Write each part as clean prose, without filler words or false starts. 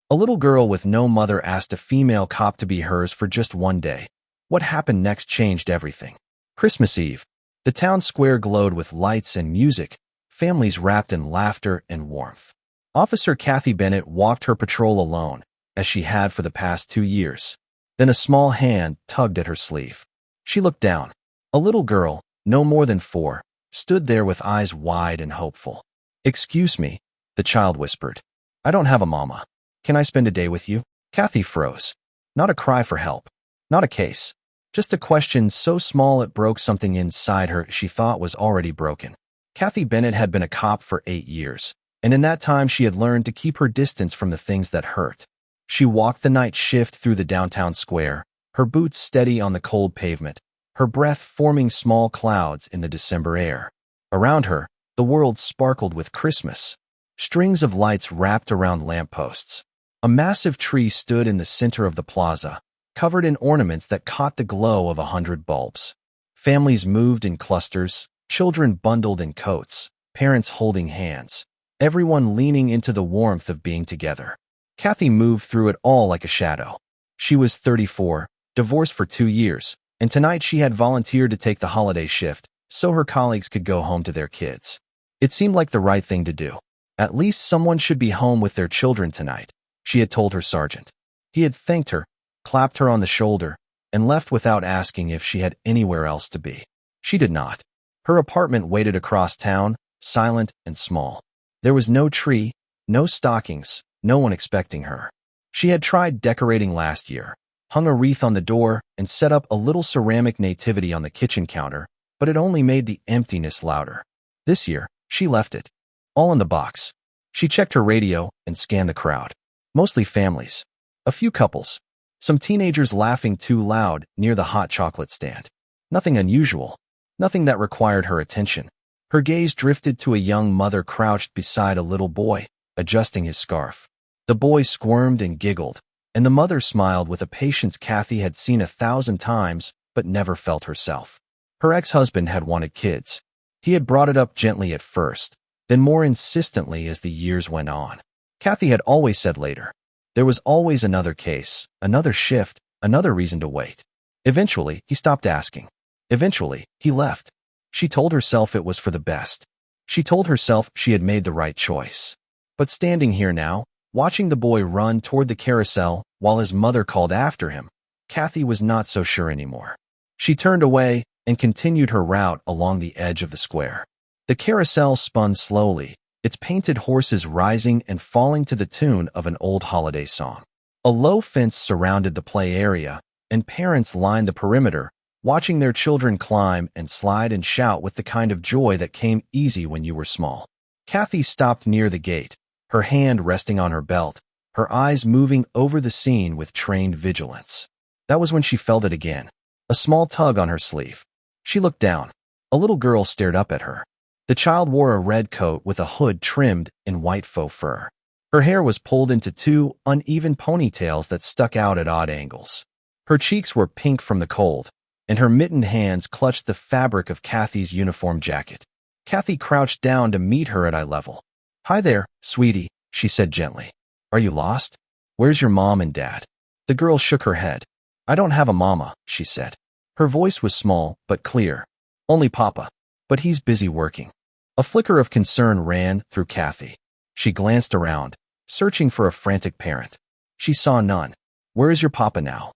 A little girl with no mother asked a female cop to be hers for just one day. What happened next changed everything. Christmas Eve. The town square glowed with lights and music, families wrapped in laughter and warmth. Officer Kathy Bennett walked her patrol alone, as she had for the past 2 years. Then a small hand tugged at her sleeve. She looked down. A little girl, no more than 4, stood there with eyes wide and hopeful. "Excuse me," the child whispered. "I don't have a mama. Can I spend a day with you?" Kathy froze. Not a cry for help. Not a case. Just a question so small it broke something inside her she thought was already broken. Kathy Bennett had been a cop for 8 years, and in that time she had learned to keep her distance from the things that hurt. She walked the night shift through the downtown square, her boots steady on the cold pavement, her breath forming small clouds in the December air. Around her, the world sparkled with Christmas. Strings of lights wrapped around lampposts. A massive tree stood in the center of the plaza, covered in ornaments that caught the glow of 100 bulbs. Families moved in clusters, children bundled in coats, parents holding hands, everyone leaning into the warmth of being together. Kathy moved through it all like a shadow. She was 34, divorced for 2 years, and tonight she had volunteered to take the holiday shift so her colleagues could go home to their kids. It seemed like the right thing to do. At least someone should be home with their children tonight, she had told her sergeant. He had thanked her, clapped her on the shoulder, and left without asking if she had anywhere else to be. She did not. Her apartment waited across town, silent and small. There was no tree, no stockings, no one expecting her. She had tried decorating last year, hung a wreath on the door, and set up a little ceramic nativity on the kitchen counter, but it only made the emptiness louder. This year, she left it. All in the box. She checked her radio and scanned the crowd. Mostly families. A few couples. Some teenagers laughing too loud near the hot chocolate stand. Nothing unusual. Nothing that required her attention. Her gaze drifted to a young mother crouched beside a little boy, adjusting his scarf. The boy squirmed and giggled, and the mother smiled with a patience Kathy had seen 1,000 times but never felt herself. Her ex-husband had wanted kids. He had brought it up gently at first, then more insistently as the years went on. Kathy had always said later. There was always another case, another shift, another reason to wait. Eventually, he stopped asking. Eventually, he left. She told herself it was for the best. She told herself she had made the right choice. But standing here now, watching the boy run toward the carousel while his mother called after him, Kathy was not so sure anymore. She turned away and continued her route along the edge of the square. The carousel spun slowly, its painted horses rising and falling to the tune of an old holiday song. A low fence surrounded the play area, and parents lined the perimeter, watching their children climb and slide and shout with the kind of joy that came easy when you were small. Kathy stopped near the gate, her hand resting on her belt, her eyes moving over the scene with trained vigilance. That was when she felt it again. A small tug on her sleeve. She looked down. A little girl stared up at her. The child wore a red coat with a hood trimmed in white faux fur. Her hair was pulled into 2 uneven ponytails that stuck out at odd angles. Her cheeks were pink from the cold, and her mittened hands clutched the fabric of Kathy's uniform jacket. Kathy crouched down to meet her at eye level. "Hi there, sweetie," she said gently. "Are you lost? Where's your mom and dad?" The girl shook her head. "I don't have a mama," she said. Her voice was small but clear. "Only Papa. But he's busy working." A flicker of concern ran through Kathy. She glanced around, searching for a frantic parent. She saw none. "Where is your papa now?"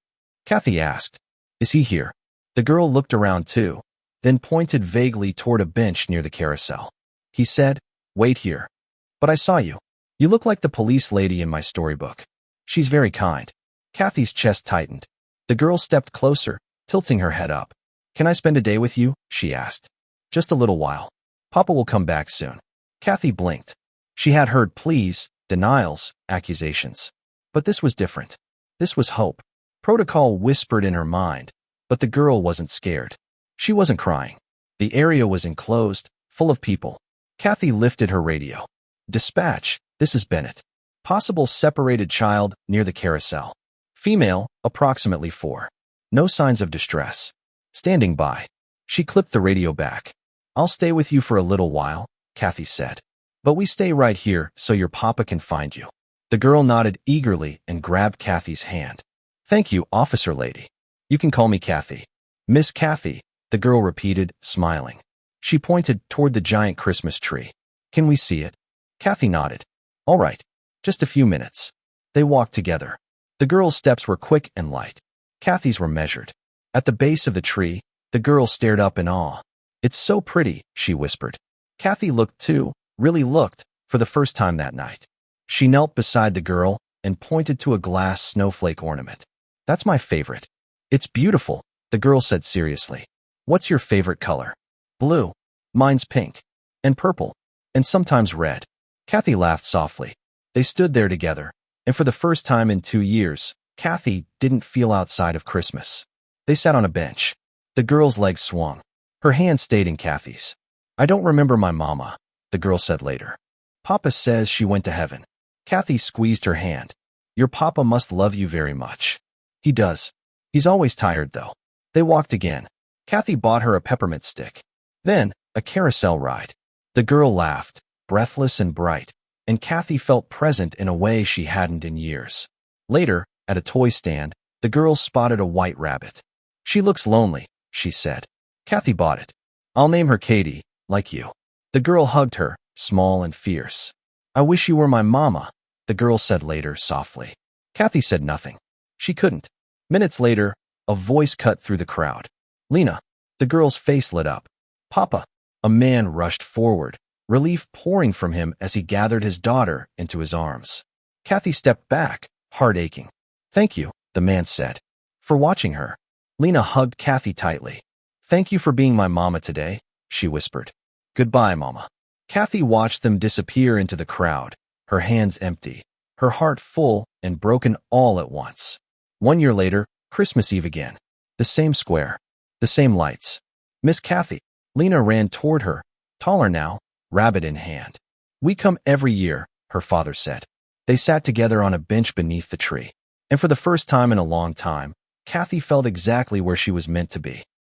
Kathy asked. "Is he here?" The girl looked around too, then pointed vaguely toward a bench near the carousel. He said, "Wait here." "But I saw you. You look like the police lady in my storybook." "She's very kind." Kathy's chest tightened. The girl stepped closer, tilting her head up. "Can I spend a day with you?" she asked. "Just a little while. Papa will come back soon." Kathy blinked. She had heard pleas, denials, accusations. But this was different. This was hope. Protocol whispered in her mind, but the girl wasn't scared. She wasn't crying. The area was enclosed, full of people. Kathy lifted her radio. "Dispatch, this is Bennett. Possible separated child near the carousel. Female, approximately 4. No signs of distress. Standing by." She clipped the radio back. "I'll stay with you for a little while," Kathy said. "But we stay right here so your papa can find you." The girl nodded eagerly and grabbed Kathy's hand. Thank you, officer lady. You can call me Kathy. Miss Kathy, the girl repeated, smiling. She pointed toward the giant Christmas tree. Can we see it? Kathy nodded. All right, just a few minutes. They walked together. The girl's steps were quick and light. Kathy's were measured. At the base of the tree, the girl stared up in awe. It's so pretty, she whispered. Kathy looked too, really looked, for the first time that night. She knelt beside the girl and pointed to a glass snowflake ornament. That's my favorite. It's beautiful, the girl said seriously. What's your favorite color? Blue. Mine's pink. And purple. And sometimes red. Kathy laughed softly. They stood there together, and for the first time in 2 years, Kathy didn't feel outside of Christmas. They sat on a bench. The girl's legs swung. Her hand stayed in Kathy's. I don't remember my mama, the girl said later. Papa says she went to heaven. Kathy squeezed her hand. Your papa must love you very much. He does. He's always tired, though. They walked again. Kathy bought her a peppermint stick. Then, a carousel ride. The girl laughed, breathless and bright, and Kathy felt present in a way she hadn't in years. Later, at a toy stand, the girl spotted a white rabbit. She looks lonely, she said. Kathy bought it. I'll name her Katie, like you. The girl hugged her, small and fierce. I wish you were my mama, the girl said later softly. Kathy said nothing. She couldn't. Minutes later, a voice cut through the crowd. Lena. The girl's face lit up. Papa. A man rushed forward, relief pouring from him as he gathered his daughter into his arms. Kathy stepped back, heart aching. Thank you, the man said, for watching her. Lena hugged Kathy tightly. Thank you for being my mama today, she whispered. Goodbye, mama. Kathy watched them disappear into the crowd, her hands empty, her heart full and broken all at once. 1 year later, Christmas Eve again. The same square. The same lights. Miss Kathy. Lena ran toward her, taller now, rabbit in hand. We come every year, her father said. They sat together on a bench beneath the tree. And for the first time in a long time, Kathy felt exactly where she was meant to be.